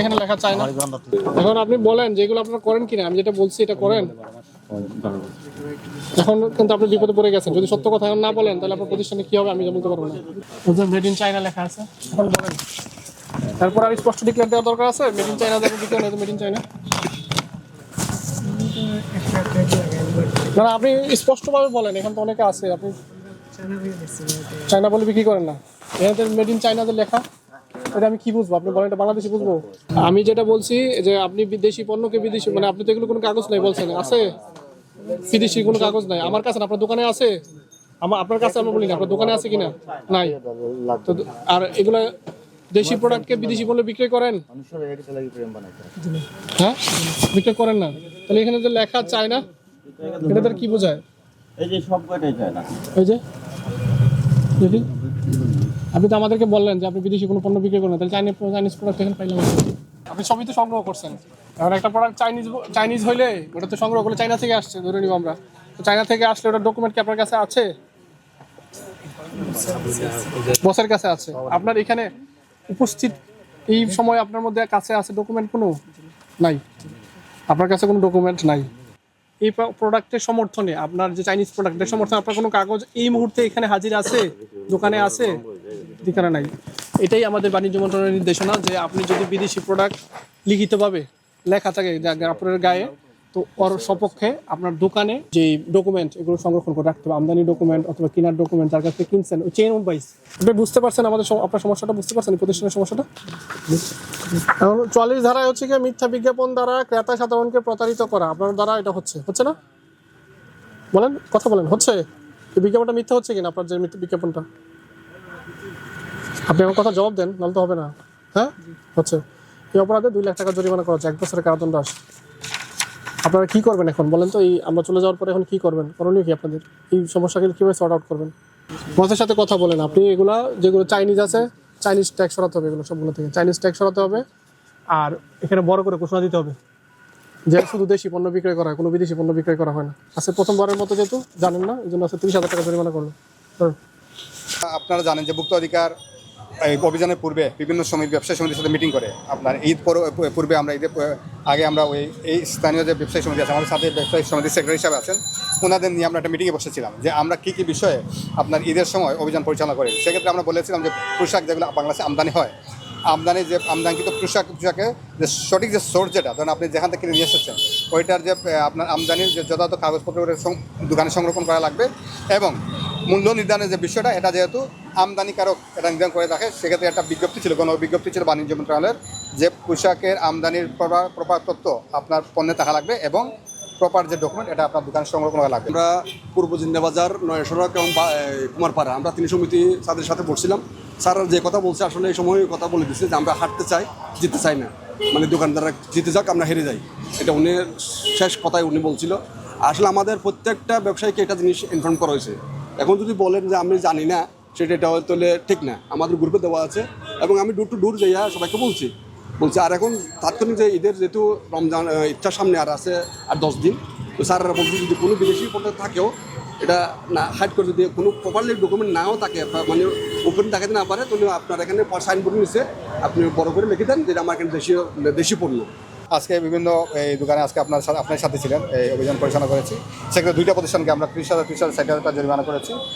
এখানে লেখা চায় না। এখন আপনি বলেন যেগুলো আপনারা করেন কিনা, আমি যেটা বলছি এটা করেন। এখন কিন্তু আপনি বিপদে পড়ে গেছেন, যদি সত্য কথা না বলেন তাহলে আপনার প্রতিষ্ঠানে কি হবে আমি বলতে পারবো না। মেড ইন চায়না লেখা আছে, এখন বলেন। তারপর আর স্পষ্ট ডিক্লেয়ার দেওয়া দরকার আছে মেড ইন চায়না যাবে কি না, মেড ইন চায়না না, আপনি স্পষ্টভাবে বলেন। এখানে তো অনেকে আছে, আপনি চায়না বলে বিক্রি করেন না, এখানে মেড ইন চায়না লেখা, এটা আমি কি বুঝবো? আপনি বলেন এটা বাংলাদেশি বুঝবো? আমি যেটা বলছি যে আপনি বিদেশি পণ্যকে বিদেশি, মানে আপনি তো এগুলো কোনো কাগজ নাই বলছেন, আছে বিদেশি কোনো কাগজ নাই আমার কাছে, আপনার দোকানে আছে, আপনার কাছে আমরা বলি না, আপনার দোকানে আছে কিনা নাই তো। আর এগুলা দেশি প্রোডাক্টকে বিদেশি পণ্য বিক্রি করেন? হ্যাঁ, বিক্রি করেন না। তাহলে এখানে যে লেখা চায়না, এটা তার কি বোঝায়? এই যে সব কয়টাই চায়না, এই যে দেখি, আপনি তো আমাদেরকে বললেন যে আপনি বিদেশি কোনো পণ্য বিক্রি করেন, তাহলে চাইনিজ প্রোডাক্ট এখানে পাইলাম। আপনি সবই তো সংগ্রহ করছেন। এখন একটা প্রোডাক্ট চাইনিজ হইলে ওটা তো সংগ্রহ করলে চায়না থেকে আসছে ধরে নিব আমরা, তো চায়না থেকে আসলে ওটার ডকুমেন্ট কি আপনার কাছে আছে? বসের কাছে আছে। আপনার এখানে উপস্থিত এই সময় আপনার মধ্যে কাছে আছে ডকুমেন্ট কোনো নাই, আপনার কাছে কোনো ডকুমেন্ট নাই। এই প্রোডাক্টের সমর্থনে, আপনার যে চাইনিজ প্রোডাক্টের সমর্থনে আপনার কোনো কাগজ এই মুহূর্তে এখানে হাজির আছে, দোকানে আছে? ঠিকানা নাই। এটাই আমাদের বাণিজ্য মন্ত্রণালয়ের নির্দেশনা যে আপনি যদি বিদেশি প্রোডাক্ট লিখিতভাবে লেখা থাকে আপনার গায়ে, তো ওর সপক্ষে আপনার দোকানে যে ডকুমেন্ট এগুলো সংরক্ষণ করে রাখতে হবে, আমদানি ডকুমেন্ট অথবা কেনার ডকুমেন্ট, যার কাছ থেকে কিনছেন, ওই চেইন ওয়াইজ। আপনি বুঝতে পারছেন আমাদের আপনার সমস্যাটা? বুঝতে পারছেন প্রতিষ্ঠানের সমস্যাটা? এখন 44 ধারায় হচ্ছে কি মিথ্যা বিজ্ঞাপন দ্বারা ক্রেতা সাধারণকে প্রতারিত করা, আপনার দ্বারা এটা হচ্ছে না? বলেন, কথা বলেন, হচ্ছে? এই বিজ্ঞাপনটা মিথ্যা হচ্ছে কিনা আপনার যে বিজ্ঞাপনটা? আপনি আমার কথা জবাব দেন, নাহলে তো হবে না। হ্যাঁ, হচ্ছে। এই অপরাধে 2 লাখ টাকা জরিমানা করা হচ্ছে, 1 বছরের কারাদণ্ড আসে। আপনারা কি করবেন এখন বলেন তো? এই আমরা চলে যাওয়ার পরে এখন কি করবেন? করণীয় কি আপনাদের? এই সমস্যাকে কীভাবে সর্ট আউট করবেন? বসের সাথে কথা বলেন। আপনি এগুলা যেগুলো চাইনিজ আছে, চাইনিজ ট্যাক্স সরাতে হবে, এগুলো সবগুলো থেকে চাইনিজ ট্যাক্স সরাতে হবে। আর এখানে বড় করে ঘোষণা দিতে হবে যে শুধু দেশি পণ্য বিক্রয় করা হয়, কোনো বিদেশি পণ্য বিক্রয় করা হয় না। আজকে প্রথমবারের মতো যেহেতু জানেন না, এই জন্য আজকে 30,000 টাকা জরিমানা করলো। আপনারা জানেন যে ভুক্ত অধিকার এই অভিযানের পূর্বে বিভিন্ন সময় ব্যবসায়ী সমিতির সাথে মিটিং করে। আপনার ঈদ পূর্বে আমরা ঈদের আগে আমরা এই স্থানীয় যে ব্যবসায়ী সমিতি আছে, আমাদের সাথে ব্যবসায়ী সমিতির সেক্রেটারি হিসাবে আছেন, ওনাদের নিয়ে আমরা একটা মিটিংয়ে বসেছিলাম যে আমরা কী কী বিষয়ে আপনার ঈদের সময় অভিযান পরিচালনা করি। সেক্ষেত্রে আমরা বলেছিলাম যে পোশাক যেগুলো বাংলাদেশে আমদানি হয়, আমদানিকৃত পোশাকে যে সঠিক যে সোর্স, যেটা ধরেন আপনি যেখান থেকে নিয়ে এসেছেন, ওইটার যে আপনার আমদানির যে যথাযথ কাগজপত্র দোকানে সংরক্ষণ করা লাগবে, এবং মূল্য নির্ধারণের যে বিষয়টা, এটা যেহেতু আমদানিকারক এটা নির্ধারণ করে রাখে, সেক্ষেত্রে একটা বিজ্ঞপ্তি ছিল, কোনো বিজ্ঞপ্তি ছিল বাণিজ্য মন্ত্রণালয়ের, যে পোশাকের আমদানির প্রপার তথ্য আপনার পণ্যে থাকা লাগবে এবং প্রপার যে ডকুমেন্ট এটা আপনার দোকানে সংরক্ষণ করা লাগবে। আমরা পূর্ব জিন্দাবাজার, নয়সড়ক এবং কুমারপাড়া আমরা 3 সমিতি তাদের সাথে বসছিলাম। স্যার যে কথা বলছে আসলে এই সময় কথা বলে দিচ্ছে যে আমরা হাঁটতে চাই, জিততে চাই না, মানে দোকানদাররা জিতে যাক, আমরা হেরে যাই। এটা উনি শেষ কথায় উনি বলছিল। আসলে আমাদের প্রত্যেকটা ব্যবসায়ীকে একটা জিনিস ইনফর্ম করা হয়েছে। এখন যদি বলেন যে আমি জানি না, সেটা এটা হয়তো ঠিক না। আমাদের গ্রুপে দেওয়া আছে এবং আমি ডোর টু ডোর যাইয়া সবাইকে বলছি। আর এখন তাৎক্ষণিক যে ঈদের যেহেতু রমজান ঈদটার সামনে আর আছে আর 10 দিন, তো স্যাররা বলছি যদি কোনো বিদেশি পণ্য থাকেও এটা না হাইড করে, যদি কোনো প্রপারলি ডকুমেন্ট নাও থাকে, মানে ওপেন দেখাতে না পারে, তাহলে আপনার এখানে সাইনবোর্ড নিচে আপনি বড় করে লিখে দেন যে আমার এখানে দেশি পণ্য। আজকে বিভিন্ন এই দোকানে আজকে আপনার সাথে ছিলেন, এই অভিযান পরিচালনা করেছি। সেক্ষেত্রে 2টা প্রতিষ্ঠানকে আমরা 30,000 60,000 টাকা জরিমানা করেছি।